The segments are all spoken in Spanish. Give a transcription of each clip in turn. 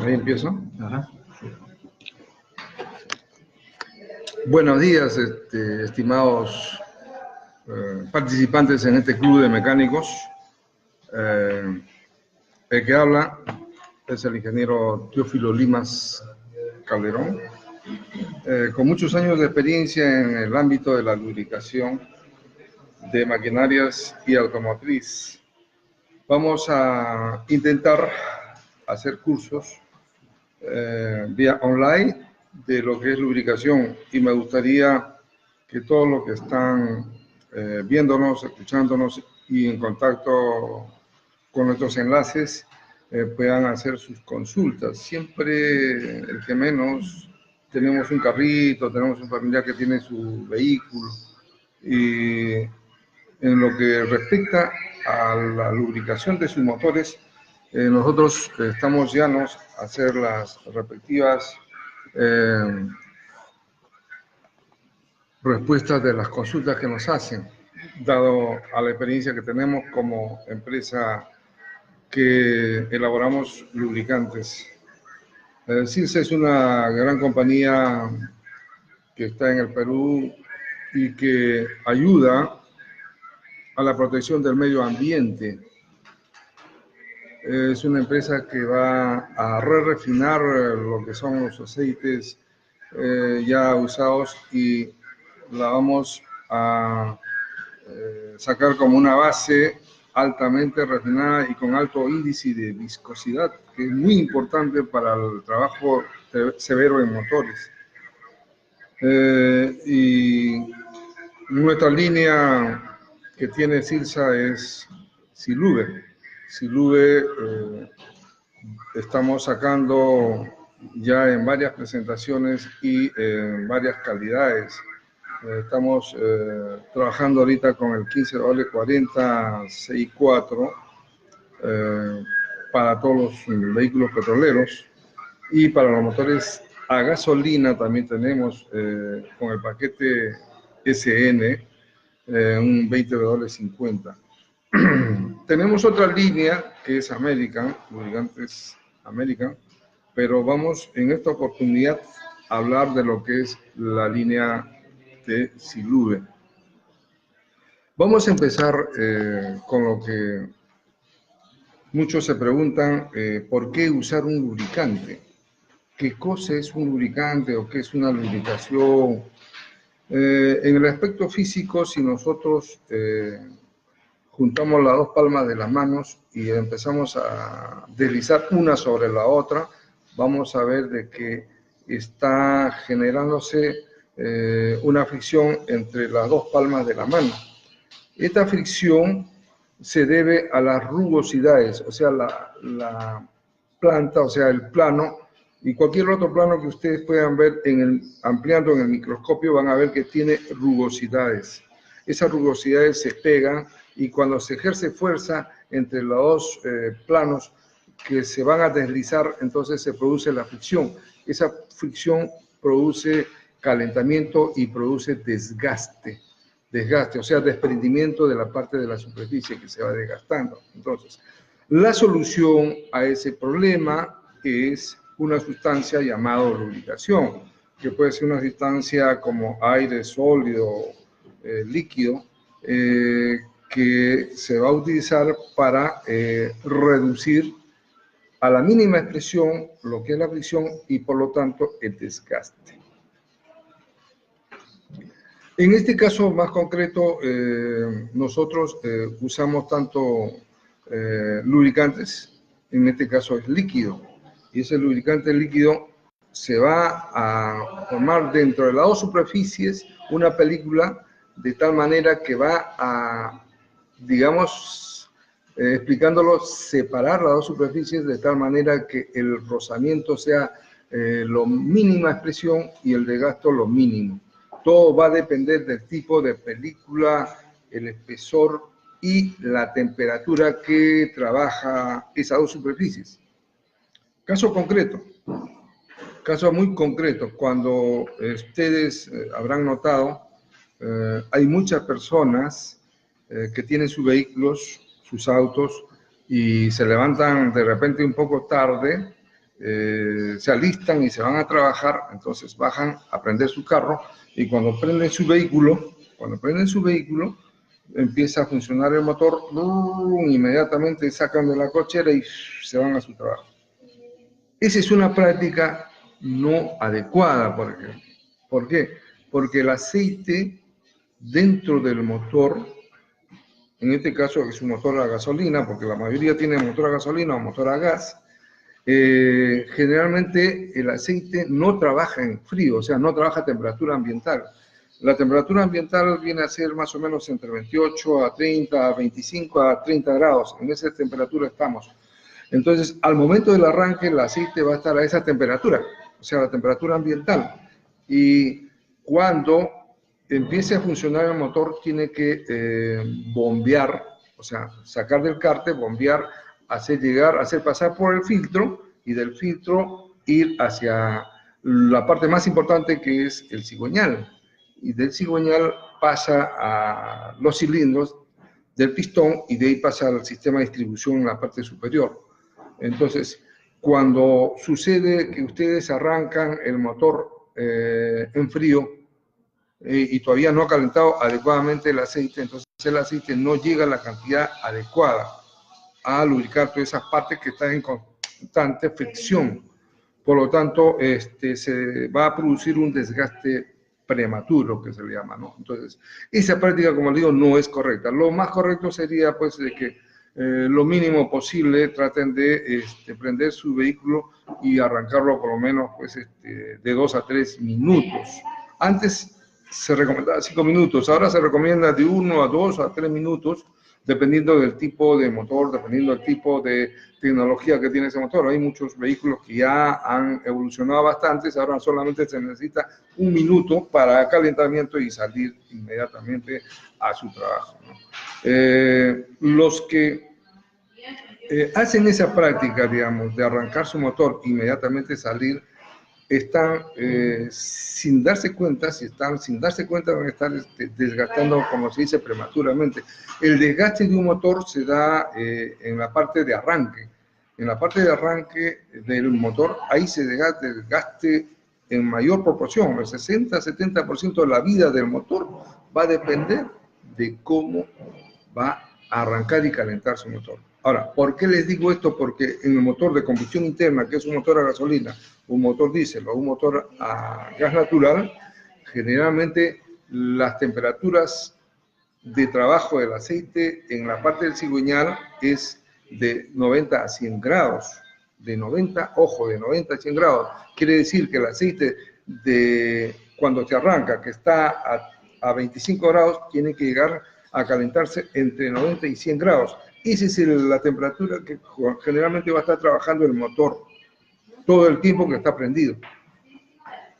Ahí empiezo. Ajá. Buenos días, estimados participantes en este club de mecánicos. El que habla es el ingeniero Teófilo Limas Calderón, con muchos años de experiencia en el ámbito de la lubricación de maquinarias y automotriz. Vamos a intentar hacer cursos vía online de lo que es lubricación, y me gustaría que todos los que están viéndonos, escuchándonos y en contacto con nuestros enlaces puedan hacer sus consultas. Siempre el que menos tenemos un carrito, tenemos un familiar que tiene su vehículo, y en lo que respecta a la lubricación de sus motores, nosotros estamos llanos a hacer las respectivas respuestas de las consultas que nos hacen, dado a la experiencia que tenemos como empresa que elaboramos lubricantes. CIRSA es una gran compañía que está en el Perú y que ayuda a la protección del medio ambiente. Es una empresa que va a refinar lo que son los aceites ya usados, y la vamos a sacar como una base altamente refinada y con alto índice de viscosidad, que es muy importante para el trabajo severo en motores. Y nuestra línea que tiene CIRSA es Silube. Silube estamos sacando ya en varias presentaciones y en varias calidades. Estamos trabajando ahorita con el 15W4064 para todos los vehículos petroleros, y para los motores a gasolina también tenemos con el paquete SN un 20W50. Tenemos otra línea que es American, lubricantes American, pero vamos en esta oportunidad a hablar de lo que es la línea de Silube. Vamos a empezar con lo que muchos se preguntan, ¿por qué usar un lubricante? ¿Qué cosa es un lubricante o qué es una lubricación? En el aspecto físico, si nosotros juntamos las dos palmas de las manos y empezamos a deslizar una sobre la otra, vamos a ver de que está generándose una fricción entre las dos palmas de la mano. Esta fricción se debe a las rugosidades, o sea, la planta, o sea, el plano, y cualquier otro plano que ustedes puedan ver ampliando en el microscopio, van a ver que tiene rugosidades. Esas rugosidades se pegan, y cuando se ejerce fuerza entre los dos planos que se van a deslizar, entonces se produce la fricción. Esa fricción produce calentamiento y produce desgaste, o sea, desprendimiento de la parte de la superficie que se va desgastando. Entonces, la solución a ese problema es una sustancia llamada lubricación, que puede ser una sustancia como aire sólido, líquido, que se va a utilizar para reducir a la mínima expresión lo que es la fricción y por lo tanto el desgaste. En este caso más concreto, nosotros usamos tanto lubricantes, en este caso es líquido, y ese lubricante líquido se va a formar dentro de las dos superficies una película, de tal manera que va a, digamos, explicándolo, separar las dos superficies de tal manera que el rozamiento sea lo mínima expresión y el desgasto lo mínimo. Todo va a depender del tipo de película, el espesor y la temperatura que trabaja esas dos superficies. Caso muy concreto, cuando ustedes habrán notado, hay muchas personas que tienen sus vehículos, sus autos, y se levantan de repente un poco tarde se alistan y se van a trabajar, entonces bajan a prender su carro y cuando prenden su vehículo, empieza a funcionar el motor, inmediatamente sacan de la cochera y se van a su trabajo. Esa es una práctica no adecuada. ¿Por qué? Porque el aceite dentro del motor, en este caso es un motor a gasolina, porque la mayoría tiene motor a gasolina o motor a gas, generalmente el aceite no trabaja en frío, o sea, no trabaja a temperatura ambiental. La temperatura ambiental viene a ser más o menos entre 28 a 30, a 25 a 30 grados. En esa temperatura estamos. Entonces, al momento del arranque, el aceite va a estar a esa temperatura, o sea, la temperatura ambiental. Y cuando empiece a funcionar el motor, tiene que bombear, o sea, sacar del cárter, bombear, hacer pasar por el filtro y del filtro ir hacia la parte más importante que es el cigüeñal. Y del cigüeñal pasa a los cilindros del pistón y de ahí pasa al sistema de distribución en la parte superior. Entonces, cuando sucede que ustedes arrancan el motor en frío y todavía no ha calentado adecuadamente el aceite, entonces el aceite no llega a la cantidad adecuada a lubricar todas esas partes que están en constante fricción. Por lo tanto, se va a producir un desgaste prematuro, que se le llama, ¿no? Entonces, esa práctica, como le digo, no es correcta. Lo más correcto sería, pues, de que lo mínimo posible traten de prender su vehículo y arrancarlo por lo menos, pues, de 2 a 3 minutos. Antes se recomendaba 5 minutos, ahora se recomienda de 1 a 2 a 3 minutos, dependiendo del tipo de motor, dependiendo del tipo de tecnología que tiene ese motor. Hay muchos vehículos que ya han evolucionado bastante, ahora solamente se necesita 1 minuto para calentamiento y salir inmediatamente a su trabajo, ¿no? Los que hacen esa práctica, digamos, de arrancar su motor e inmediatamente salir, están sin darse cuenta, van a estar desgastando, como se dice, prematuramente. El desgaste de un motor se da en la parte de arranque. En la parte de arranque del motor, ahí se desgaste en mayor proporción. El 60-70% de la vida del motor va a depender de cómo va a arrancar y calentar su motor. Ahora, ¿por qué les digo esto? Porque en el motor de combustión interna, que es un motor a gasolina, un motor diésel o un motor a gas natural, generalmente las temperaturas de trabajo del aceite en la parte del cigüeñal es de 90 a 100 grados. De 90 a 100 grados. Quiere decir que el aceite cuando se arranca, que está a 25 grados, tiene que llegar a calentarse entre 90 y 100 grados. Esa es la temperatura que generalmente va a estar trabajando el motor todo el tiempo que está prendido.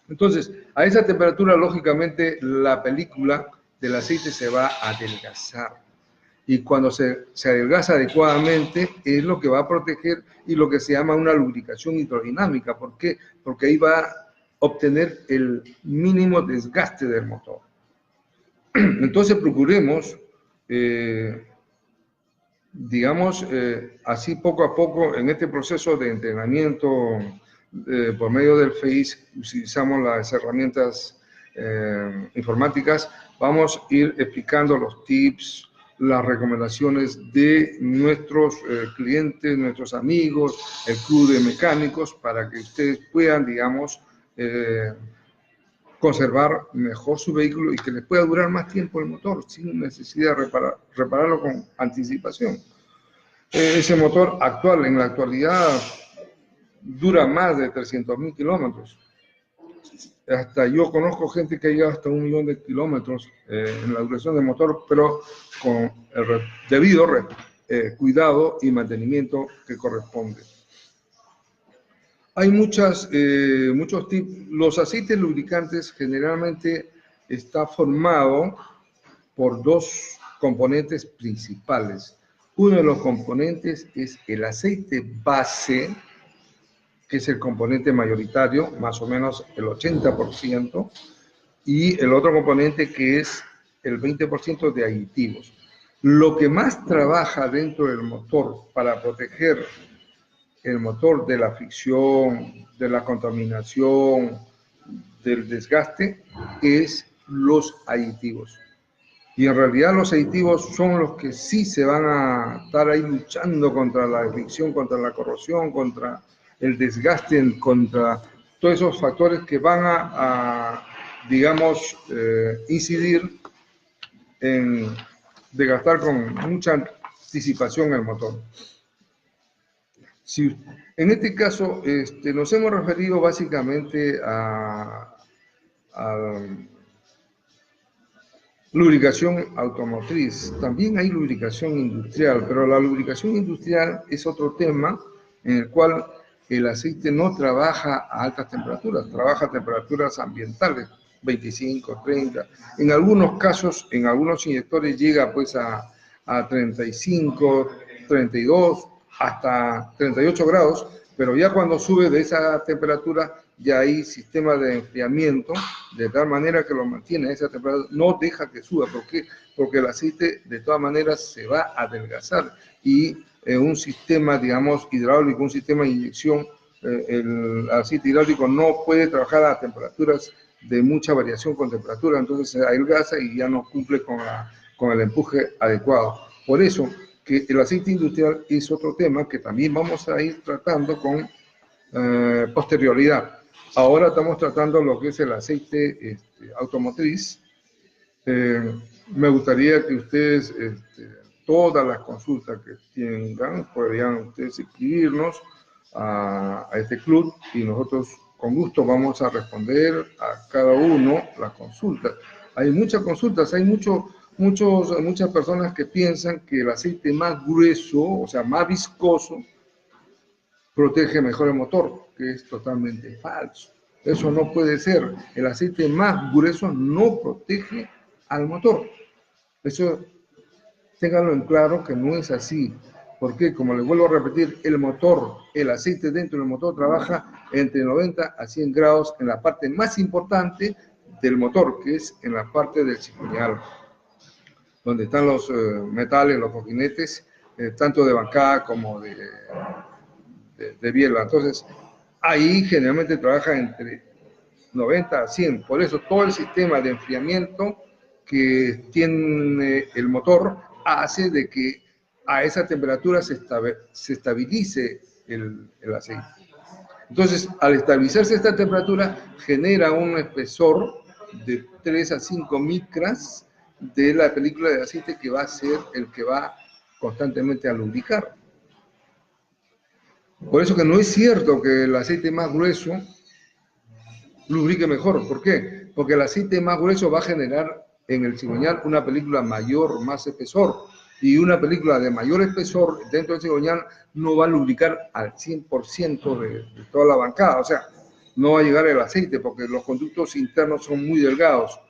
Entonces, a esa temperatura, lógicamente, la película del aceite se va a adelgazar. Y cuando se adelgaza adecuadamente, es lo que va a proteger y lo que se llama una lubricación hidrodinámica. ¿Por qué? Porque ahí va a obtener el mínimo desgaste del motor. Entonces, procuremos, digamos, así poco a poco, en este proceso de entrenamiento por medio del FACE, utilizamos las herramientas informáticas, vamos a ir explicando los tips, las recomendaciones de nuestros clientes, nuestros amigos, el club de mecánicos, para que ustedes puedan, digamos, conservar mejor su vehículo y que les pueda durar más tiempo el motor sin necesidad de repararlo con anticipación. Ese motor actual, en la actualidad, dura más de 300.000 kilómetros. Hasta yo conozco gente que ha llegado hasta 1.000.000 de kilómetros en la duración del motor, pero con el debido cuidado y mantenimiento que corresponde. Hay muchos tips. Los aceites lubricantes generalmente está formado por 2 componentes principales. Uno de los componentes es el aceite base, que es el componente mayoritario, más o menos el 80%, y el otro componente que es el 20% de aditivos. Lo que más trabaja dentro del motor para proteger el motor de la fricción, de la contaminación, del desgaste, es los aditivos. Y en realidad los aditivos son los que sí se van a estar ahí luchando contra la fricción, contra la corrosión, contra el desgaste, contra todos esos factores que van digamos, incidir en desgastar con mucha anticipación el motor. Si, en este caso, nos hemos referido básicamente a lubricación automotriz. También hay lubricación industrial, pero la lubricación industrial es otro tema en el cual el aceite no trabaja a altas temperaturas, trabaja a temperaturas ambientales, 25, 30. En algunos casos, en algunos inyectores llega pues a 35, 32, hasta 38 grados, pero ya cuando sube de esa temperatura, ya hay sistema de enfriamiento, de tal manera que lo mantiene a esa temperatura, no deja que suba. ¿Por qué? Porque el aceite de todas maneras se va a adelgazar y un sistema, digamos, hidráulico, un sistema de inyección, el aceite hidráulico no puede trabajar a temperaturas de mucha variación con temperatura, entonces se adelgaza y ya no cumple con el empuje adecuado. Por eso que el aceite industrial es otro tema que también vamos a ir tratando con posterioridad. Ahora estamos tratando lo que es el aceite automotriz. Me gustaría que ustedes, todas las consultas que tengan, podrían ustedes escribirnos a este club y nosotros con gusto vamos a responder a cada uno las consultas. Hay muchas consultas, hay muchas personas que piensan que el aceite más grueso, o sea, más viscoso, protege mejor el motor, que es totalmente falso. Eso no puede ser. El aceite más grueso no protege al motor. Eso, ténganlo en claro que no es así. Porque, como les vuelvo a repetir, el aceite dentro del motor trabaja entre 90 a 100 grados en la parte más importante del motor, que es en la parte del cigüeñal, donde están los metales, los cojinetes, tanto de bancada como de biela. Entonces, ahí generalmente trabaja entre 90 a 100. Por eso todo el sistema de enfriamiento que tiene el motor hace de que a esa temperatura se estabilice el aceite. Entonces, al estabilizarse esta temperatura, genera un espesor de 3 a 5 micras de la película de aceite que va a ser el que va constantemente a lubricar. Por eso que no es cierto que el aceite más grueso lubrique mejor. ¿Por qué? Porque el aceite más grueso va a generar en el cigüeñal una película mayor, más espesor. Y una película de mayor espesor dentro del cigüeñal no va a lubricar al 100% de toda la bancada. O sea, no va a llegar el aceite porque los conductos internos son muy delgados.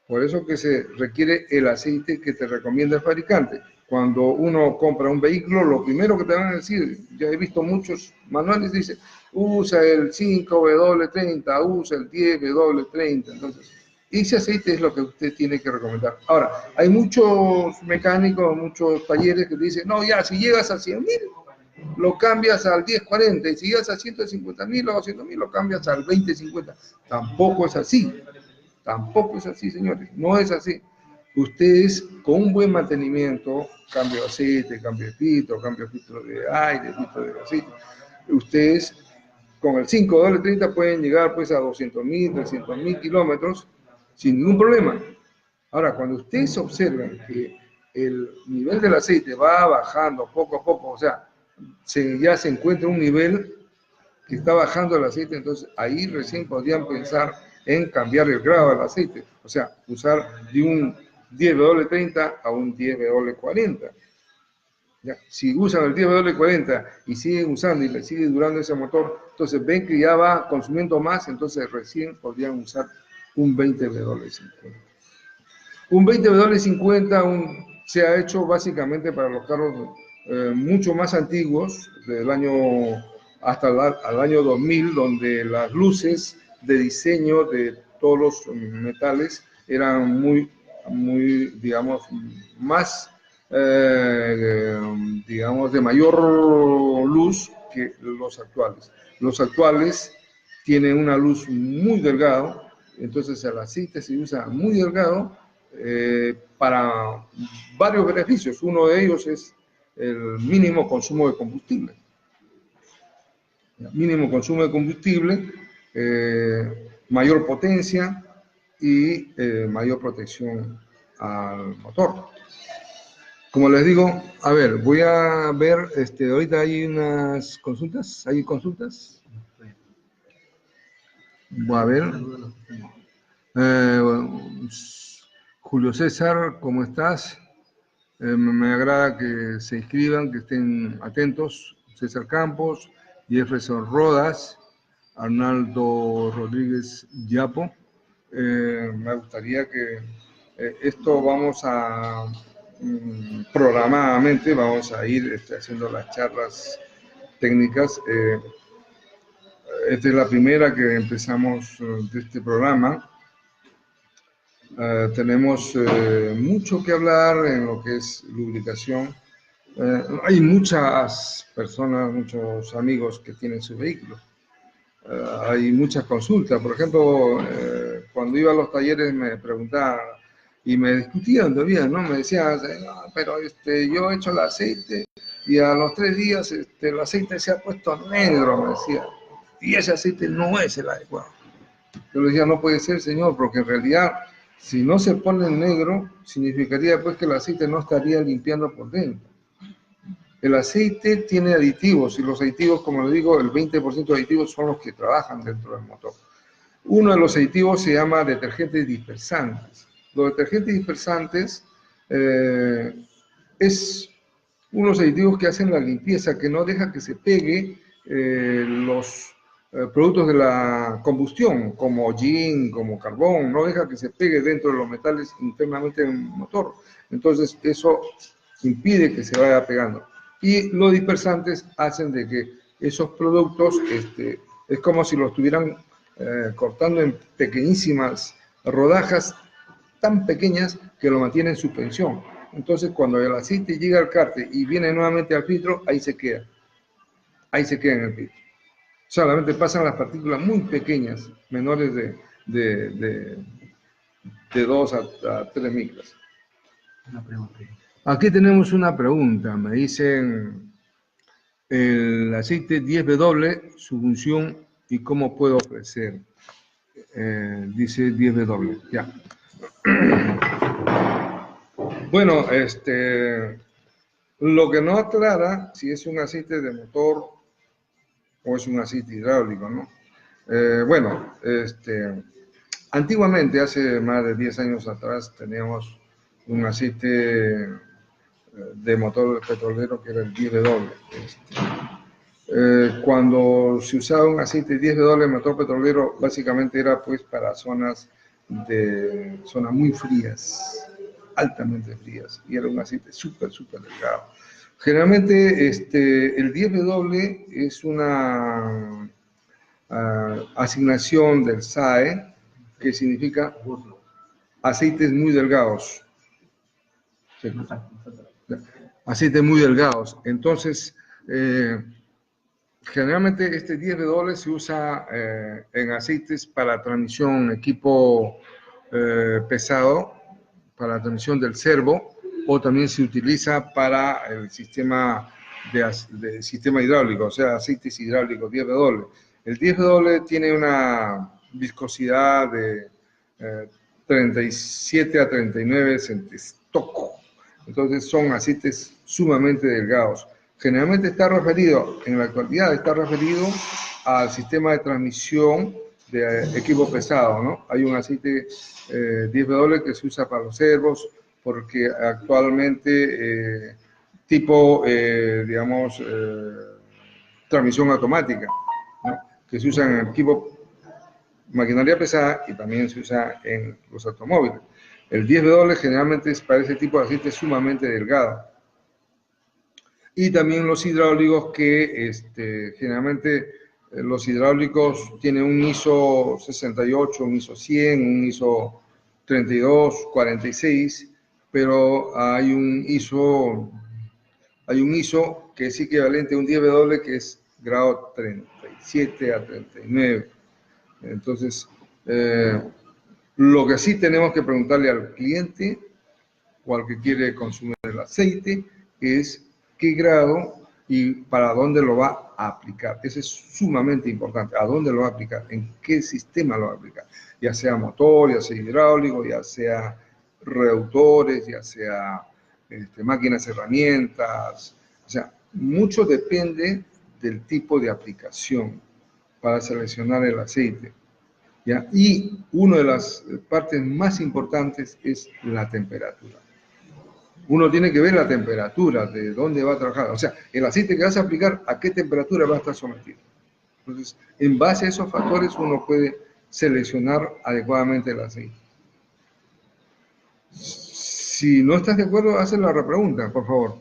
Por eso que se requiere el aceite que te recomienda el fabricante. Cuando uno compra un vehículo, lo primero que te van a decir, ya he visto muchos manuales, dice, usa el 5W30, usa el 10W30. Entonces, ese aceite es lo que usted tiene que recomendar. Ahora, hay muchos mecánicos, muchos talleres que dicen, no, ya, si llegas a 100.000, lo cambias al 1040, y si llegas a 150.000 o 200.000, lo cambias al 2050. Tampoco es así. Tampoco es así, señores. No es así. Ustedes, con un buen mantenimiento, cambio de aceite, cambio de filtro, cambio de filtro de aire, filtro de aceite, ustedes con el 5W30 pueden llegar pues a 200.000, 300.000 kilómetros sin ningún problema. Ahora, cuando ustedes observan que el nivel del aceite va bajando poco a poco, o sea, ya se encuentra un nivel que está bajando el aceite, entonces ahí recién podrían pensar en cambiar el grado del aceite, o sea, usar de un 10W30 a un 10W40. ¿Ya? Si usan el 10W40 y siguen usando y le sigue durando ese motor, entonces ven que ya va consumiendo más, entonces recién podrían usar un 20W50. Un 20W50 se ha hecho básicamente para los carros mucho más antiguos, del año hasta el año 2000, donde las luces de diseño de todos los metales eran muy, digamos, más, digamos, de mayor luz que los actuales. Los actuales tienen una luz muy delgado, entonces el aceite se usa muy delgado para varios beneficios. Uno de ellos es el mínimo consumo de combustible. Mínimo consumo de combustible, mayor potencia y mayor protección al motor. Como les digo, a ver, voy a ver, ahorita hay unas consultas, ¿hay consultas? Voy a ver. Julio César, ¿cómo estás? Me agrada que se inscriban, que estén atentos. César Campos, Jefferson Rodas, Arnaldo Rodríguez Yapo. Me gustaría que esto vamos a programadamente, vamos a ir haciendo las charlas técnicas. Esta es la primera que empezamos de este programa. Tenemos mucho que hablar en lo que es lubricación. Hay muchas personas, muchos amigos que tienen su vehículo. Hay muchas consultas. Por ejemplo, cuando iba a los talleres me preguntaban y me discutían todavía, ¿no? Me decían, no, pero yo he hecho el aceite y a los 3 días el aceite se ha puesto negro, me decía. Y ese aceite no es el adecuado. Yo le decía, no puede ser, señor, porque en realidad, si no se pone negro, significaría pues que el aceite no estaría limpiando por dentro. El aceite tiene aditivos y los aditivos, como le digo, el 20% de aditivos son los que trabajan dentro del motor. Uno de los aditivos se llama detergentes dispersantes. Los detergentes dispersantes es unos aditivos que hacen la limpieza, que no deja que se pegue los productos de la combustión, como hollín, como carbón, no deja que se pegue dentro de los metales internamente en el motor. Entonces, eso impide que se vaya pegando. Y los dispersantes hacen de que esos productos, es como si los estuvieran cortando en pequeñísimas rodajas tan pequeñas que lo mantienen en suspensión. Entonces, cuando el aceite llega al cárter y viene nuevamente al filtro, ahí se queda. Ahí se queda en el filtro. Solamente pasan las partículas muy pequeñas, menores de 2 a 3 micras. Una pregunta. Aquí tenemos una pregunta. Me dicen el aceite 10W, su función y cómo puedo ofrecer. Dice 10W. Ya. Bueno, lo que no aclara si es un aceite de motor o es un aceite hidráulico, ¿no? Bueno, antiguamente, hace más de 10 años atrás, teníamos un aceite de motor petrolero que era el 10W. Cuando se usaba un aceite 10W de motor petrolero, básicamente era pues para zonas muy frías, altamente frías, y era un aceite súper delgado. Generalmente el 10W es una asignación del SAE, que significa aceites muy delgados. Sí. Aceites muy delgados. Entonces, generalmente este 10W se usa en aceites para transmisión, equipo pesado, para la transmisión del servo, o también se utiliza para el sistema sistema hidráulico, o sea, aceites hidráulicos 10W. El 10W tiene una viscosidad de 37 a 39 centestoco. Entonces son aceites sumamente delgados. Generalmente está referido, en la actualidad está referido al sistema de transmisión de equipo pesado, ¿no? Hay un aceite 10W que se usa para los servos, porque actualmente digamos, transmisión automática, ¿no? Que se usa en el equipo maquinaria pesada y también se usa en los automóviles. El 10W generalmente es para ese tipo de aceite sumamente delgado. Y también los hidráulicos que generalmente los hidráulicos tienen un ISO 68, un ISO 100, un ISO 32, 46, pero hay un ISO que es equivalente a un 10W que es grado 37 a 39. Entonces, lo que sí tenemos que preguntarle al cliente o al que quiere consumir el aceite es qué grado y para dónde lo va a aplicar. Eso es sumamente importante. ¿A dónde lo va a aplicar? ¿En qué sistema lo va a aplicar? Ya sea motor, ya sea hidráulico, ya sea reductores, ya sea máquinas, herramientas. O sea, mucho depende del tipo de aplicación para seleccionar el aceite. ¿Ya? Y una de las partes más importantes es la temperatura. Uno tiene que ver la temperatura de dónde va a trabajar. O sea, el aceite que vas a aplicar, ¿a qué temperatura va a estar sometido? Entonces, en base a esos factores, uno puede seleccionar adecuadamente el aceite. Si no estás de acuerdo, haz la repregunta, por favor.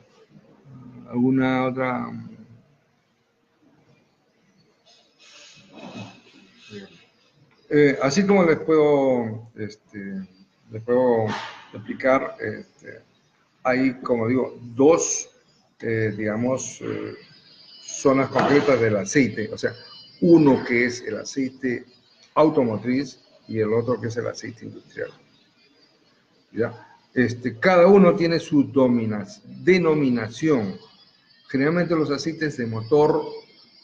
¿Alguna otra? Así como les puedo explicar, hay, como digo, dos, digamos, zonas concretas del aceite. O sea, uno que es el aceite automotriz y el otro que es el aceite industrial. ¿Ya? Cada uno tiene su denominación. Generalmente los aceites de motor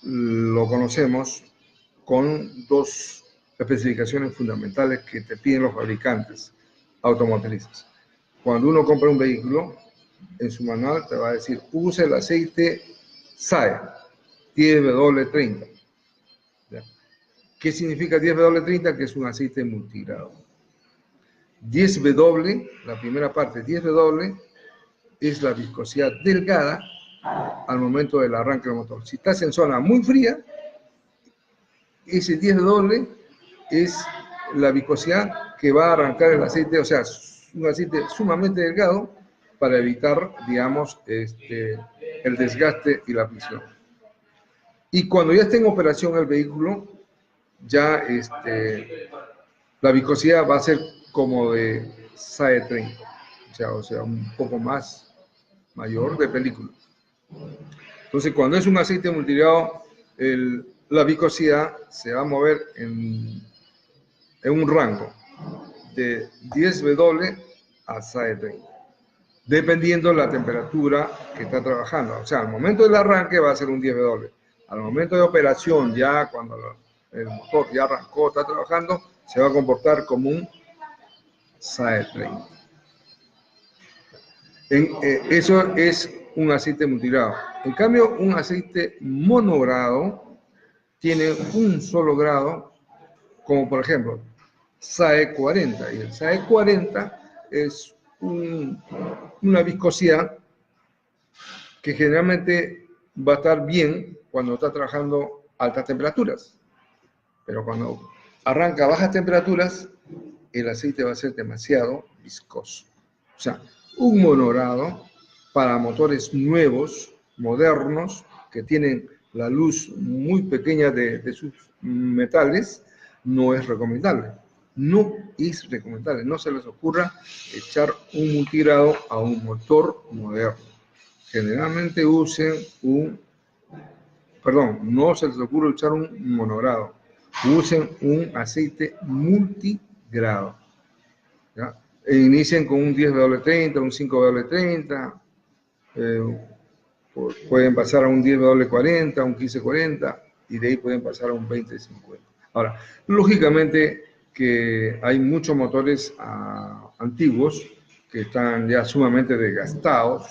lo conocemos con dos especificaciones fundamentales que te piden los fabricantes automotrices. Cuando uno compra un vehículo, en su manual te va a decir, use el aceite SAE 10W30. ¿Ya? ¿Qué significa 10W30? Que es un aceite multigrado. 10W, la primera parte, 10W, es la viscosidad delgada al momento del arranque del motor. Si estás en zona muy fría, ese 10W es la viscosidad que va a arrancar el aceite, o sea, un aceite sumamente delgado para evitar, digamos, el desgaste y la fricción. Y cuando ya esté en operación el vehículo, ya la viscosidad va a ser como de SAE 30, o sea, un poco más mayor de película. Entonces, cuando es un aceite multigrado, la viscosidad se va a mover en un rango de 10W a SAE 30, dependiendo de la temperatura que está trabajando. O sea, al momento del arranque va a ser un 10W. Al momento de operación, ya cuando el motor ya arrancó, está trabajando, se va a comportar como un SAE 30. Eso es un aceite multigrado. En cambio, un aceite monogrado tiene un solo grado, como por ejemplo SAE 40. Y el SAE 40 es una viscosidad que generalmente va a estar bien cuando está trabajando a altas temperaturas. Pero cuando arranca a bajas temperaturas, el aceite va a ser demasiado viscoso. O sea, un monogrado para motores nuevos, modernos, que tienen la luz muy pequeña de sus metales, no es recomendable. No es recomendable. No se les ocurra echar un multigrado a un motor moderno. Generalmente usen no se les ocurre echar un monogrado. Usen un aceite multigrado. ¿Ya? E inicien con un 10W30, un 5W30, pueden pasar a un 10W40, un 1540, y de ahí pueden pasar a un 2050. Ahora, lógicamente que hay muchos motores antiguos que están ya sumamente desgastados,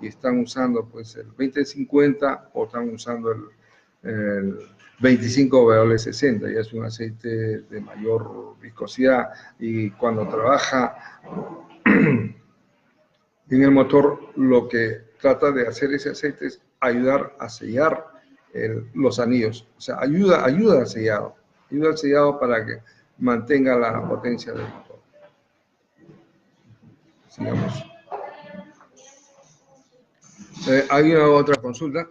y están usando pues el 2050 o están usando el 25W60, ya es un aceite de mayor viscosidad, y cuando trabaja en el motor, lo que trata de hacer ese aceite es ayudar a sellar los anillos, o sea, ayuda al sellado para que mantenga la potencia del motor. Sigamos. ¿Hay una otra consulta?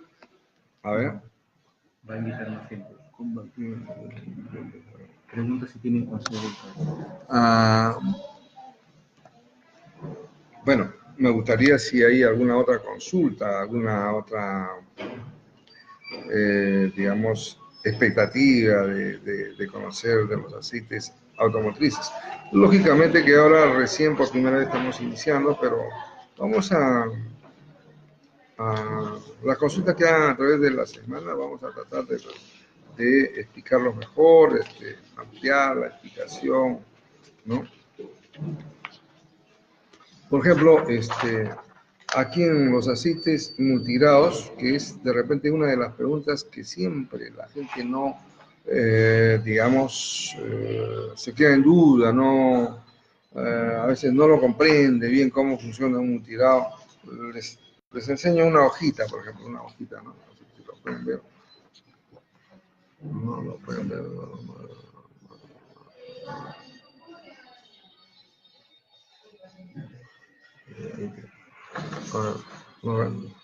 A ver. Va a invitar más gente. Pregunta si tienen consultas. Bueno, me gustaría si hay alguna otra consulta, alguna otra digamos, expectativa de conocer de los aceites automotrices. Lógicamente que ahora recién por primera vez estamos iniciando, pero vamos a las consultas que hagan a través de la semana, vamos a tratar de explicarlo mejor, ampliar la explicación, ¿no? Por ejemplo, aquí en los aceites multigrados, que es de repente una de las preguntas que siempre la gente no, digamos, se queda en duda, no, a veces no lo comprende bien cómo funciona un multigrado. Les enseño una hojita, por ejemplo, una hojita, ¿no? No sé si lo pueden ver. No lo pueden ver.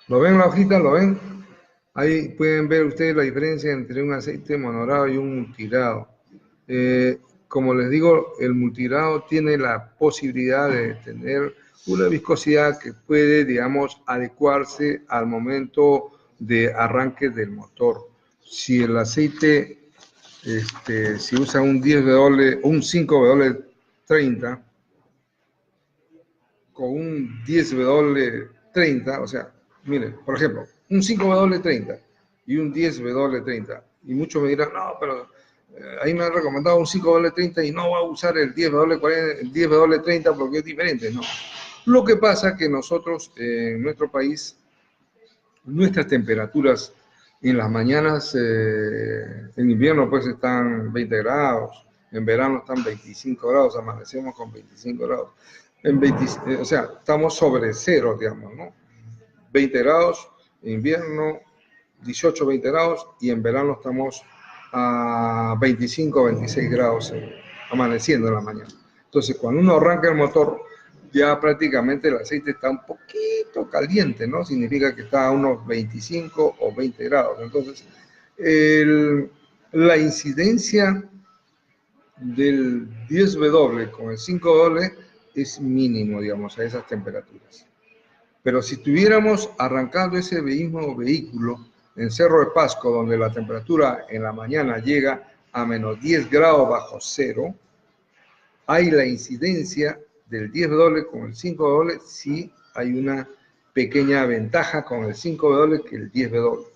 ¿Lo ven la hojita? ¿Lo ven? Ahí pueden ver ustedes la diferencia entre un aceite monorado y un multigrado. Como les digo, el multigrado tiene la posibilidad de tener una viscosidad que puede, digamos, adecuarse al momento de arranque del motor. Si el aceite, si usa un 10W, un 5W30, con un 10W30, o sea, miren, por ejemplo, un 5W30 y un 10W30. Y muchos me dirán, no, pero ahí me han recomendado un 5W30 y no voy a usar el 10W40, el 10W30 porque es diferente, no. Lo que pasa es que nosotros, en nuestro país, nuestras temperaturas en las mañanas, en invierno pues están 20 grados, en verano están 25 grados, amanecemos con 25 grados. O sea, estamos sobre cero, digamos, ¿no? 20 grados en invierno, 18, 20 grados, y en verano estamos a 25, 26 grados amaneciendo en la mañana. Entonces, cuando uno arranca el motor, ya prácticamente el aceite está un poquito caliente, ¿no? Significa que está a unos 25 o 20 grados. Entonces, la incidencia del 10W con el 5W es mínimo, digamos, a esas temperaturas. Pero si estuviéramos arrancando ese mismo vehículo en Cerro de Pasco, donde la temperatura en la mañana llega a menos 10 grados bajo cero, hay la incidencia del 10W con el 5W, sí hay una pequeña ventaja con el 5W que el 10W.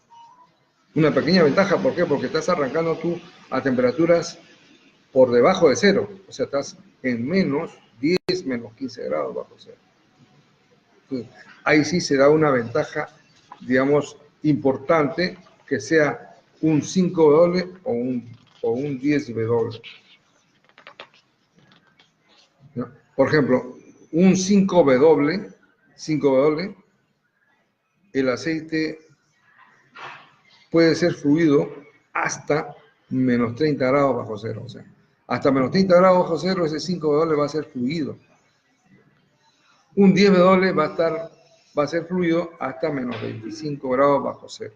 Una pequeña ventaja, ¿por qué? Porque estás arrancando tú a temperaturas por debajo de cero, o sea, estás en menos 10, menos 15 grados bajo cero. Entonces, ahí sí se da una ventaja, digamos, importante, que sea un 5W o un 10W. ¿No? Por ejemplo, un 5W, el aceite puede ser fluido hasta menos 30 grados bajo cero. O sea, hasta menos 30 grados bajo cero, ese 5W va a ser fluido. Un 10W va a ser fluido hasta menos 25 grados bajo cero.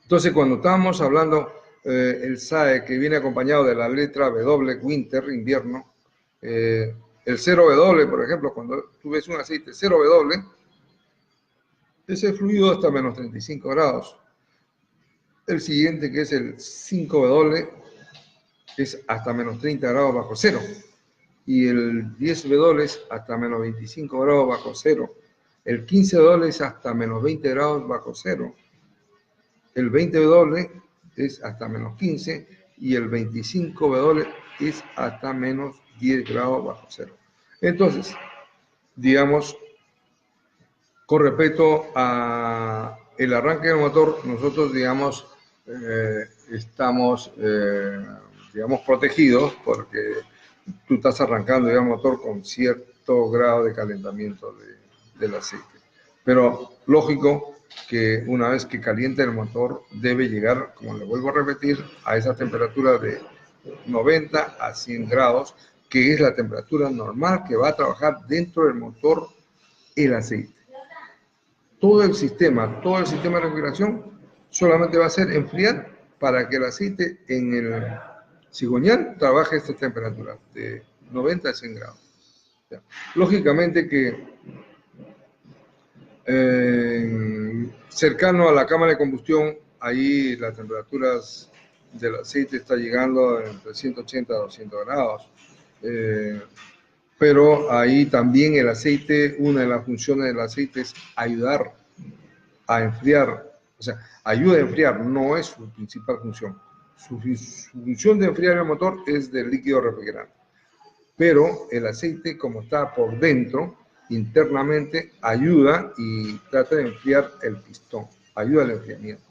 Entonces, cuando estábamos hablando el SAE, que viene acompañado de la letra W, winter, invierno, el 0W, por ejemplo, cuando tú ves un aceite 0W, ese fluido hasta menos 35 grados. El siguiente, que es el 5W, es hasta menos 30 grados bajo cero. Y el 10W es hasta menos 25 grados bajo cero. El 15W es hasta menos 20 grados bajo cero. El 20W es hasta menos 15 y el 25W es hasta menos 10 grados bajo cero. Entonces, digamos, con respecto a el arranque del motor, nosotros, digamos, estamos, digamos, protegidos porque tú estás arrancando ya el motor con cierto grado de calentamiento del aceite. Pero lógico que una vez que caliente el motor debe llegar, como le vuelvo a repetir, a esa temperatura de 90 a 100 grados, que es la temperatura normal que va a trabajar dentro del motor el aceite. Todo el sistema de refrigeración solamente va a ser enfriar para que el aceite en el cigüeñal trabaje a esta temperatura de 90 a 100 grados. O sea, lógicamente que cercano a la cámara de combustión, ahí las temperaturas del aceite está llegando entre 180 a 200 grados. Pero ahí también el aceite, una de las funciones del aceite es ayudar a enfriar, o sea, ayuda a enfriar, no es su principal función. Su función de enfriar el motor es del líquido refrigerante. Pero el aceite, como está por dentro, internamente, ayuda y trata de enfriar el pistón, ayuda al enfriamiento.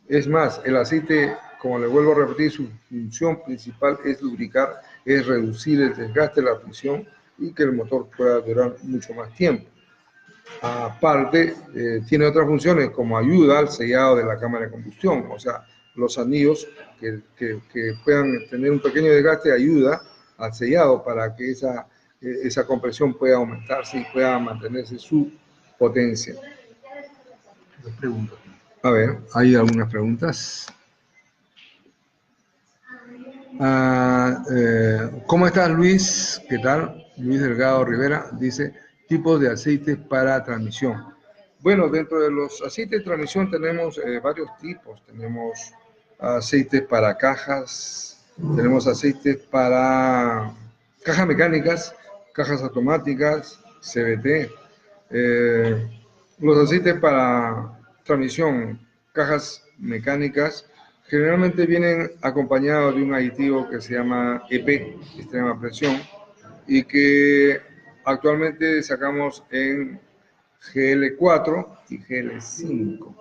Es más, el aceite, como le vuelvo a repetir, su función principal es lubricar, es reducir el desgaste, la fricción y que el motor pueda durar mucho más tiempo. Aparte, tiene otras funciones como ayuda al sellado de la cámara de combustión, o sea, los anillos que puedan tener un pequeño desgaste ayuda al sellado para que esa compresión pueda aumentarse y pueda mantenerse su potencia. Dos preguntas. A ver, hay algunas preguntas. ¿Cómo estás, Luis? ¿Qué tal? Luis Delgado Rivera dice, tipos de aceites para transmisión. Bueno, dentro de los aceites de transmisión tenemos varios tipos. Tenemos aceites para cajas, tenemos aceites para cajas mecánicas, cajas automáticas, CVT. Los aceites para transmisión, cajas mecánicas, generalmente vienen acompañados de un aditivo que se llama EP, extrema presión, y que actualmente sacamos en GL4 y GL5.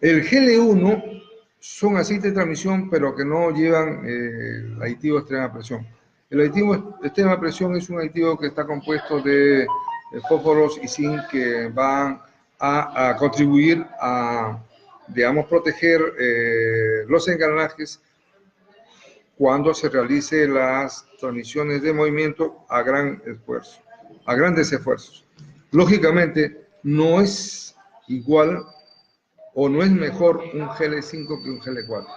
El GL1 son aceites de transmisión, pero que no llevan el aditivo de extrema presión. El aditivo de extrema presión es un aditivo que está compuesto de fósforos y zinc que van a contribuir a, digamos, proteger los engranajes cuando se realice las transmisiones de movimiento a gran esfuerzo, a grandes esfuerzos. Lógicamente, no es igual o no es mejor un GL5 que un GL4.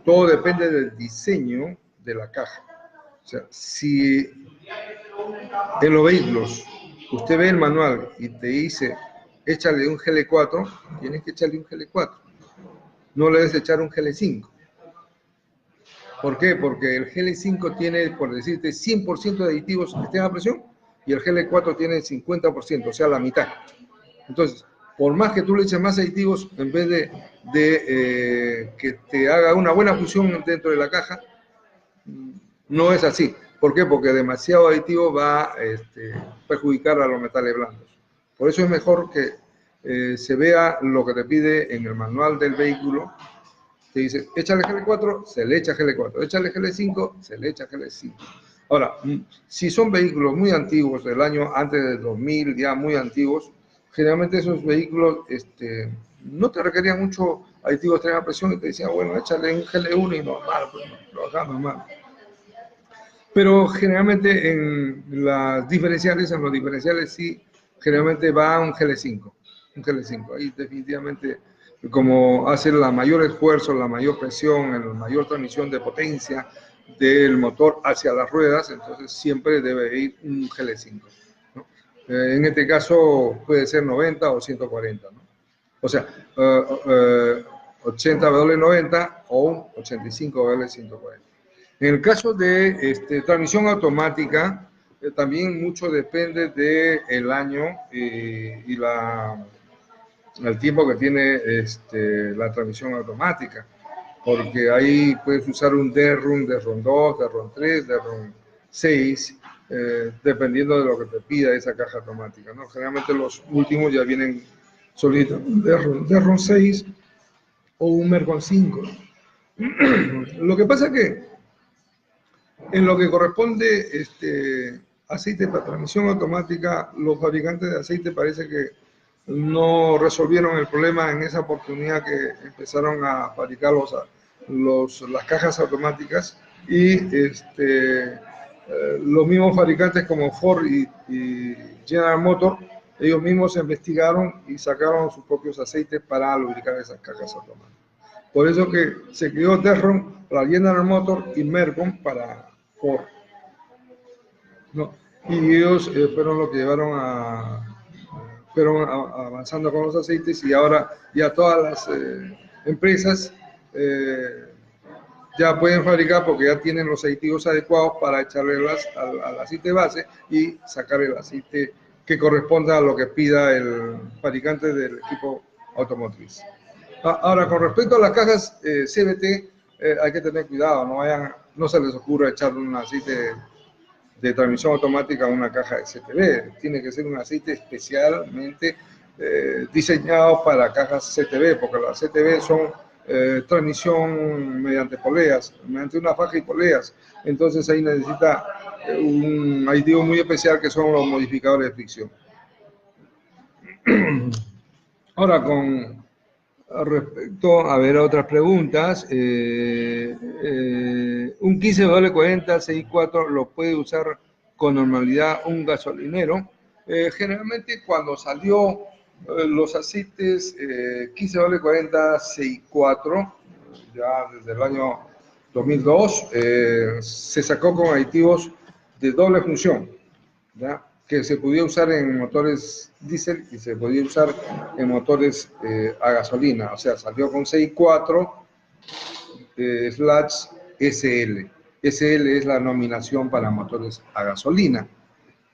Todo depende del diseño de la caja. O sea, si en los vehículos usted ve el manual y te dice échale un GL4, tienes que echarle un GL4. No le debes echar un GL5. ¿Por qué? Porque el GL5 tiene, por decirte, 100% de aditivos que estén a presión y el GL4 tiene 50%, o sea, la mitad. Entonces, por más que tú le eches más aditivos, en vez de que te haga una buena función dentro de la caja, no es así. ¿Por qué? Porque demasiado aditivo va a perjudicar a los metales blandos. Por eso es mejor que se vea lo que te pide en el manual del vehículo. Te dice, échale GL4, se le echa GL4. Échale GL5, se le echa GL5. Ahora, si son vehículos muy antiguos, del año antes del 2000, ya muy antiguos, generalmente esos vehículos no te requerían mucho aditivo de extrema presión y te decían, bueno, échale un GL1 y normal, pues, trabajar normal. Pero generalmente en los diferenciales sí, generalmente va un GL5. Un GL5. Ahí definitivamente, como hace la mayor esfuerzo, la mayor presión, la mayor transmisión de potencia del motor hacia las ruedas, entonces siempre debe ir un GL5, ¿no? En este caso puede ser 90 o 140, ¿no? O sea, 80W90 o un 85W140. En el caso de transmisión automática, también mucho depende del año y el tiempo que tiene la transmisión automática, porque ahí puedes usar un DROM 2, DROM 3, DROM 6, dependiendo de lo que te pida esa caja automática, ¿no? Generalmente los últimos ya vienen solitos, un DROM 6 o un Mercon 5. Lo que pasa es que en lo que corresponde aceite para transmisión automática, los fabricantes de aceite parece que no resolvieron el problema en esa oportunidad que empezaron a fabricar las cajas automáticas y los mismos fabricantes como Ford y General Motors, ellos mismos investigaron y sacaron sus propios aceites para lubricar esas cajas automáticas. Por eso que se creó Terron para General Motors y Mercon para Ford, ¿no? Y ellos fueron los que llevaron fueron avanzando con los aceites y ahora ya todas las empresas ya pueden fabricar porque ya tienen los aditivos adecuados para echarle al aceite base y sacar el aceite que corresponda a lo que pida el fabricante del equipo automotriz. Ahora, con respecto a las cajas CVT, hay que tener cuidado, no se les ocurra echar un aceite de transmisión automática a una caja de CTB. Tiene que ser un aceite especialmente diseñado para cajas CTB, porque las CTB son transmisión mediante poleas, mediante una faja y poleas. Entonces ahí necesita un aditivo muy especial que son los modificadores de fricción. Ahora, con respecto a ver otras preguntas, un 15W40 CI4 lo puede usar con normalidad un gasolinero. Generalmente cuando salió los aceites 15W40 CI4, ya desde el año 2002, se sacó con aditivos de doble función, ¿ya? Que se podía usar en motores diésel y se podía usar en motores a gasolina. O sea, salió con CI4 /SL. SL es la nominación para motores a gasolina.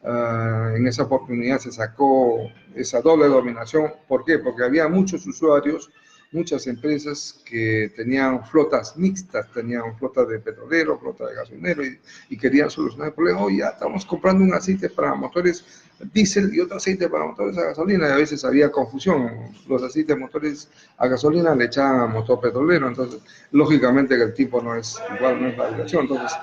En esa oportunidad se sacó esa doble dominación. ¿Por qué? Porque había muchos usuarios, muchas empresas que tenían flotas mixtas, tenían flotas de petrolero, flota de gasolinero y querían solucionar el problema. Hoy ya estamos comprando un aceite para motores diésel y otro aceite para motores a gasolina, y a veces había confusión. Los aceites de motores a gasolina le echaban a motor petrolero, entonces lógicamente que el tipo no es igual, no es la vibración. Entonces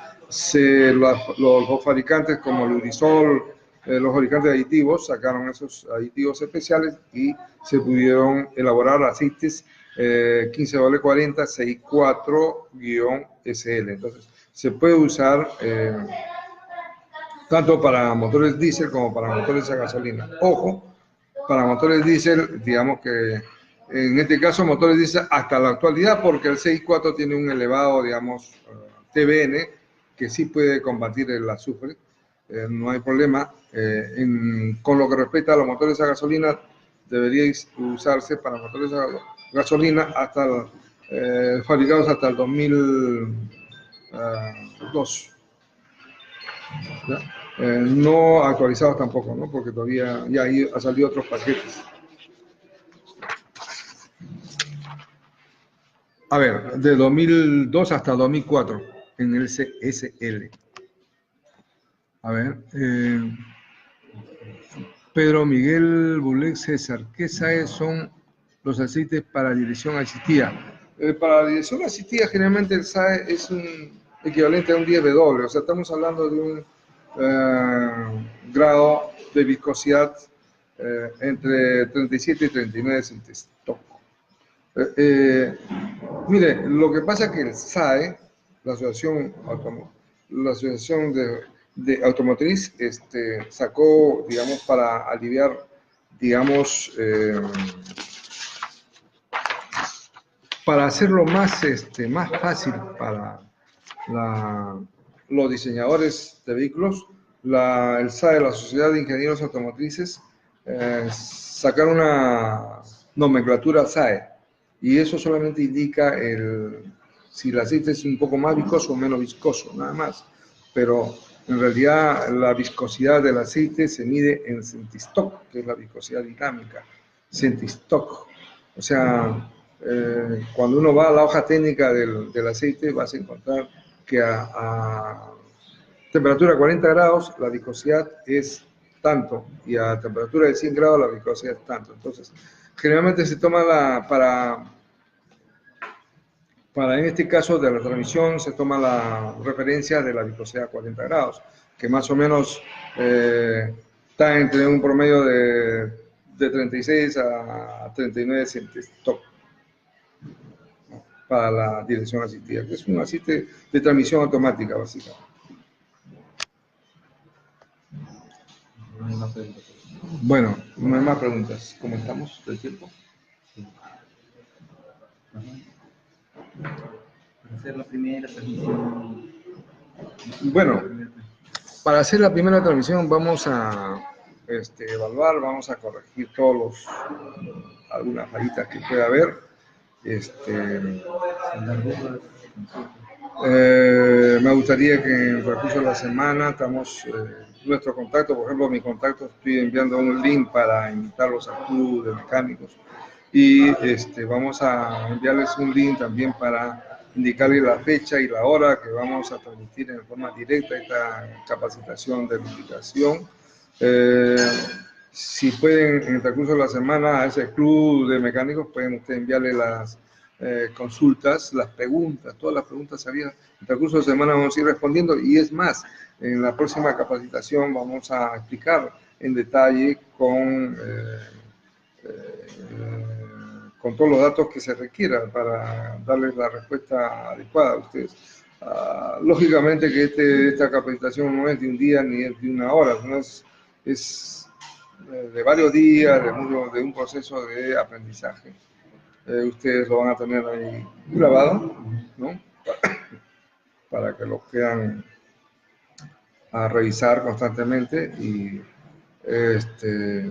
los fabricantes como Lubrisol, los fabricantes de aditivos sacaron esos aditivos especiales y se pudieron elaborar aceites 15W40 CI4-SL. Entonces se puede usar tanto para motores diésel como para motores a gasolina. Ojo, para motores diésel, digamos que en este caso motores diésel hasta la actualidad, porque el CI4 tiene un elevado, digamos, TBN, que sí puede combatir el azufre, no hay problema. Con lo que respecta a los motores a gasolina, debería usarse para motores a gasolina hasta fabricados hasta el 2002. No actualizados tampoco, ¿no? Porque todavía ya ha salido otros paquetes. A ver, de 2002 hasta 2004 en el CSL. A ver, Pedro Miguel Bulex César, ¿qué SAE son los aceites para dirección asistida? Para la dirección asistida, generalmente el SAE es un equivalente a un 10W, o sea, estamos hablando de un grado de viscosidad entre 37 y 39 centestoc. Mire, lo que pasa es que el SAE, la Asociación de Automotriz, sacó, digamos, para aliviar, digamos, para hacerlo más fácil para los diseñadores de vehículos, el SAE, la Sociedad de Ingenieros Automotrices, sacaron una nomenclatura SAE, y eso solamente indica si el aceite es un poco más viscoso o menos viscoso, nada más. Pero en realidad la viscosidad del aceite se mide en centistoc, que es la viscosidad dinámica, centistoc. O sea, cuando uno va a la hoja técnica del aceite, vas a encontrar que a temperatura 40 grados la viscosidad es tanto, y a temperatura de 100 grados la viscosidad es tanto. Entonces, generalmente se toma para en este caso de la transmisión, se toma la referencia de la viscosidad a 40 grados, que más o menos está entre un promedio de 36 a 39 centestoc para la dirección asistida, que es un aceite de transmisión automática, básicamente. Bueno, no hay más preguntas. ¿Cómo estamos del tiempo? Para hacer la primera transmisión. Bueno, para hacer la primera transmisión vamos a evaluar, vamos a corregir algunas fallitas que pueda haber. Me gustaría que en el transcurso de la semana estamos nuestro contacto, por ejemplo, mi contacto, estoy enviando un link para invitarlos al club de mecánicos y vamos a enviarles un link también para indicarles la fecha y la hora que vamos a transmitir en forma directa esta capacitación de lubricación. Si pueden, en el transcurso de la semana, a ese club de mecánicos, pueden ustedes enviarle las consultas, las preguntas, todas las preguntas salidas. En el transcurso de la semana vamos a ir respondiendo y es más, en la próxima capacitación vamos a explicar en detalle con todos los datos que se requieran para darles la respuesta adecuada a ustedes. Lógicamente que esta capacitación no es de un día ni es de una hora, no es de varios días, de un proceso de aprendizaje. Ustedes lo van a tener ahí grabado, ¿no? Para que lo puedan revisar constantemente y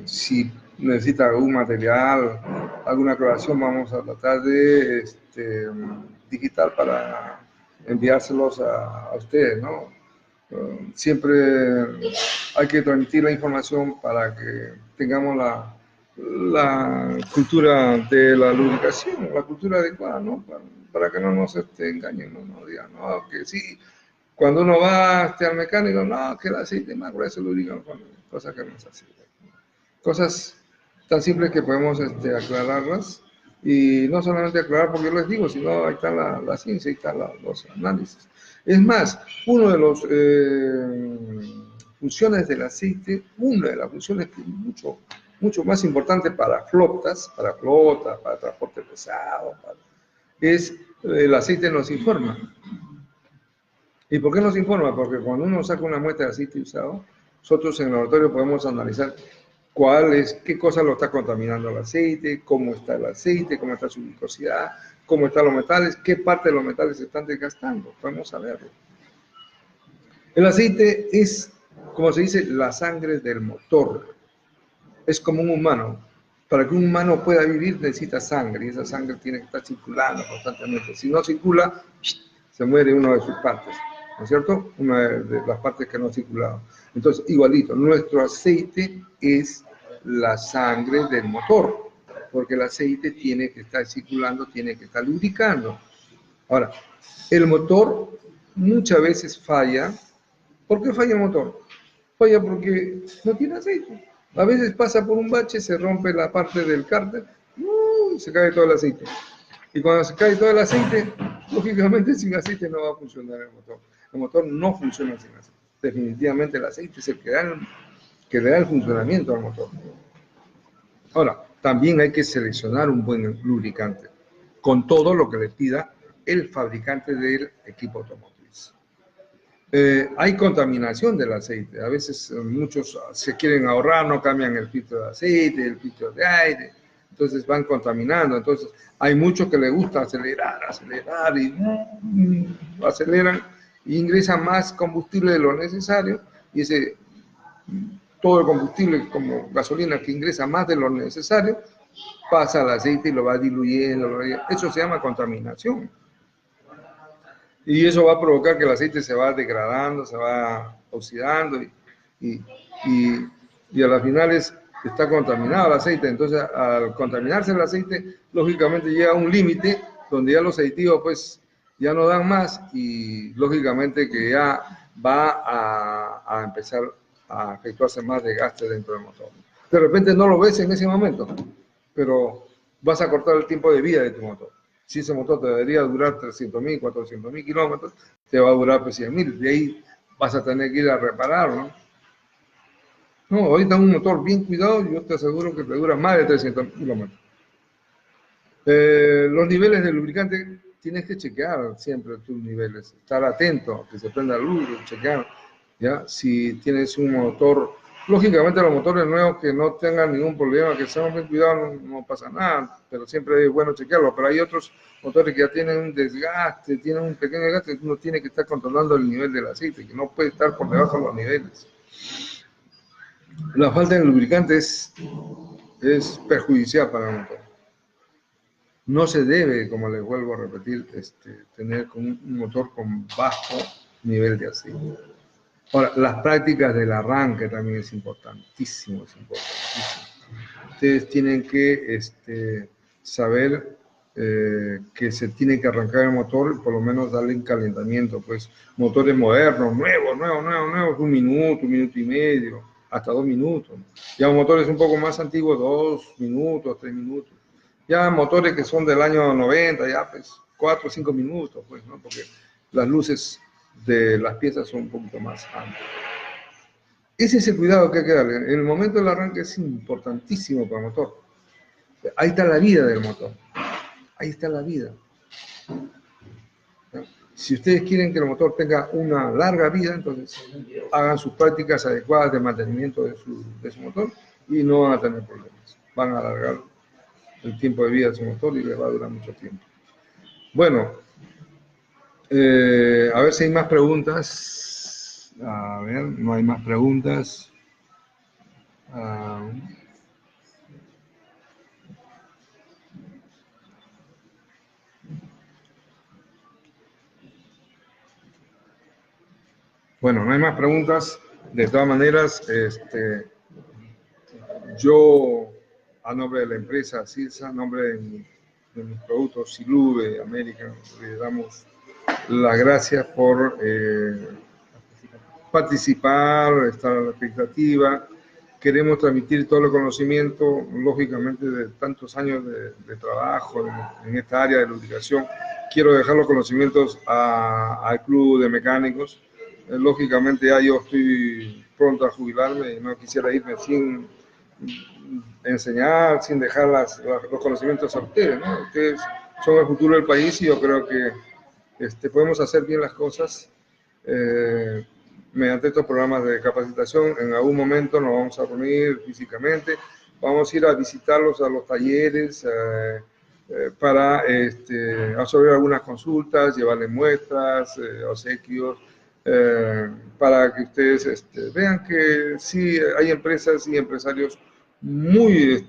si necesita algún material, alguna aclaración, vamos a tratar de digital para enviárselos a ustedes, ¿no? Siempre hay que transmitir la información para que tengamos la cultura de la lubricación, la cultura adecuada, ¿no? Para que no nos engañen, no digan, no, que sí, cuando uno va al mecánico, no, que el aceite más grueso lubrica, cosas que no es así. Cosas tan simples que podemos aclararlas y no solamente aclarar porque yo les digo, sino ahí está la ciencia, ahí están los análisis. Es más, una de las funciones del aceite, una de las funciones que es mucho más importante para flotas, para transporte pesado, es el aceite nos informa. ¿Y por qué nos informa? Porque cuando uno saca una muestra de aceite usado, nosotros en el laboratorio podemos analizar qué cosa lo está contaminando el aceite, cómo está el aceite, cómo está su viscosidad, cómo están los metales, qué parte de los metales se están desgastando. Podemos saberlo. El aceite es, como se dice, la sangre del motor. Es como un humano. Para que un humano pueda vivir necesita sangre y esa sangre tiene que estar circulando constantemente. Si no circula, se muere una de sus partes, ¿no es cierto? Una de las partes que no ha circulado. Entonces, igualito, nuestro aceite es la sangre del motor, porque el aceite tiene que estar circulando, tiene que estar lubricando. Ahora, el motor muchas veces falla. ¿Por qué falla el motor? Falla porque no tiene aceite. A veces pasa por un bache, se rompe la parte del cárter, se cae todo el aceite. Y cuando se cae todo el aceite, lógicamente sin aceite no va a funcionar el motor. El motor no funciona sin aceite. Definitivamente el aceite es el que le da el funcionamiento al motor. Ahora, también hay que seleccionar un buen lubricante, con todo lo que le pida el fabricante del equipo automotriz. Hay contaminación del aceite. A veces muchos se quieren ahorrar, no cambian el filtro de aceite, el filtro de aire, entonces van contaminando. Entonces hay muchos que les gusta acelerar y aceleran e ingresan más combustible de lo necesario y todo el combustible como gasolina que ingresa más de lo necesario pasa al aceite y lo va diluyendo. Eso se llama contaminación. Y eso va a provocar que el aceite se va degradando, se va oxidando y a las finales está contaminado el aceite. Entonces, al contaminarse el aceite, lógicamente llega a un límite donde ya los aditivos pues ya no dan más y lógicamente que ya va a empezar a efectuarse más desgaste dentro del motor. De repente no lo ves en ese momento, pero vas a cortar el tiempo de vida de tu motor. Si ese motor te debería durar 300.000, 400.000 kilómetros, te va a durar 100.000. De ahí vas a tener que ir a repararlo. No, ahorita un motor bien cuidado, yo te aseguro que te dura más de 300.000 kilómetros. Los niveles de lubricante, tienes que chequear siempre tus niveles. Estar atento, que se prenda la luz, chequear. ¿Ya? Si tienes un motor, lógicamente los motores nuevos que no tengan ningún problema, que sean bien cuidados, no pasa nada, pero siempre es bueno chequearlo. Pero hay otros motores que ya tienen un desgaste, tienen un pequeño desgaste, uno tiene que estar controlando el nivel del aceite, que no puede estar por debajo de los niveles. La falta de lubricante es perjudicial para el motor. No se debe, como les vuelvo a repetir, tener un motor con bajo nivel de aceite. Ahora, las prácticas del arranque también es importantísimo, es importantísimo. Ustedes tienen que saber que se tiene que arrancar el motor y por lo menos darle un calentamiento. Pues motores modernos, nuevos, 1 minuto, 1 minuto y medio, hasta 2 minutos. Ya motores un poco más antiguos, 2 minutos, 3 minutos. Ya motores que son del año 90, ya pues 4 o 5 minutos, pues, ¿no? Porque las luces de las piezas son un poquito más amplias. Ese es el cuidado que hay que darle. En el momento del arranque es importantísimo para el motor. Ahí está la vida del motor. Ahí está la vida. Si ustedes quieren que el motor tenga una larga vida, entonces hagan sus prácticas adecuadas de mantenimiento de su motor y no van a tener problemas. Van a alargar el tiempo de vida de su motor y les va a durar mucho tiempo. Bueno, a ver si hay más preguntas. A ver, no hay más preguntas. Bueno, no hay más preguntas. De todas maneras, yo, a nombre de la empresa CIRSA, a nombre de mis productos Silube, América, le damos las gracias por participar, estar a la expectativa. Queremos transmitir todo el conocimiento, lógicamente, de tantos años de trabajo en esta área de lubricación. Quiero dejar los conocimientos al club de mecánicos. Lógicamente, ya yo estoy pronto a jubilarme y no quisiera irme sin enseñar, sin dejar los conocimientos a ustedes, ¿no? Ustedes son el futuro del país y yo creo que podemos hacer bien las cosas mediante estos programas de capacitación. En algún momento nos vamos a reunir físicamente, vamos a ir a visitarlos a los talleres para absorber algunas consultas, llevarles muestras, obsequios, para que ustedes vean que sí hay empresas y empresarios muy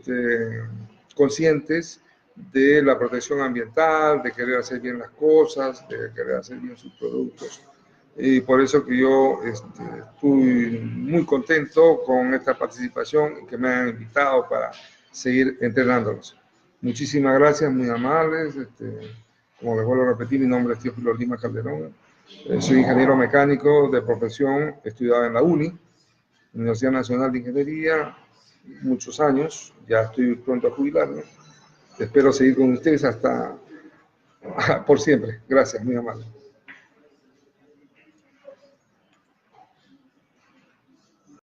conscientes de la protección ambiental, de querer hacer bien las cosas, de querer hacer bien sus productos. Y por eso que yo estoy muy contento con esta participación y que me han invitado para seguir entrenándolos. Muchísimas gracias, muy amables. Como les vuelvo a repetir, mi nombre es Teófilo Lima Calderón. Soy ingeniero mecánico de profesión, estudiado en la UNI, Universidad Nacional de Ingeniería, muchos años. Ya estoy pronto a jubilarme. Espero seguir con ustedes hasta por siempre. Gracias, muy amable.